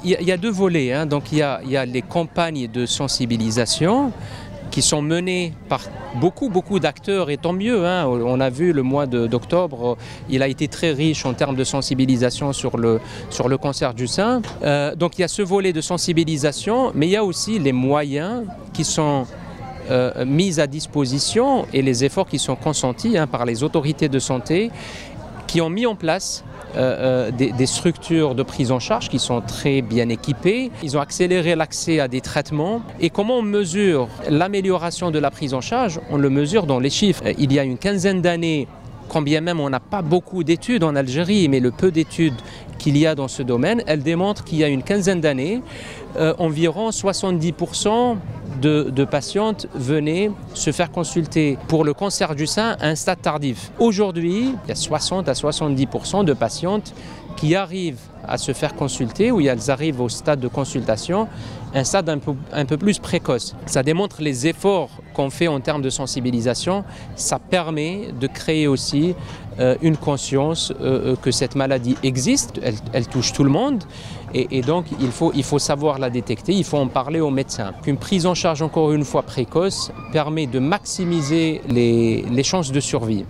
Il y a deux volets, hein. Donc il y a les campagnes de sensibilisation qui sont menées par beaucoup d'acteurs, et tant mieux, hein. On a vu le mois d'octobre, il a été très riche en termes de sensibilisation sur le cancer du sein. Donc il y a ce volet de sensibilisation, mais il y a aussi les moyens qui sont mis à disposition et les efforts qui sont consentis, hein, par les autorités de santé qui ont mis en place des structures de prise en charge qui sont très bien équipées. Ils ont accéléré l'accès à des traitements. Et comment on mesure l'amélioration de la prise en charge? On le mesure dans les chiffres. Il y a une quinzaine d'années, quand bien même on n'a pas beaucoup d'études en Algérie, mais le peu d'études qu'il y a dans ce domaine, elles démontrent qu'il y a une quinzaine d'années, environ 70% de patientes venaient se faire consulter pour le cancer du sein à un stade tardif. Aujourd'hui, il y a 60 à 70% de patientes qui arrivent à se faire consulter, ou elles arrivent au stade de consultation, un stade un peu plus précoce. Ça démontre les efforts qu'on fait en termes de sensibilisation. Ça permet de créer aussi une conscience que cette maladie existe, elle touche tout le monde, et donc il faut savoir la détecter, il faut en parler aux médecins. Une prise en charge encore une fois précoce permet de maximiser les chances de survie.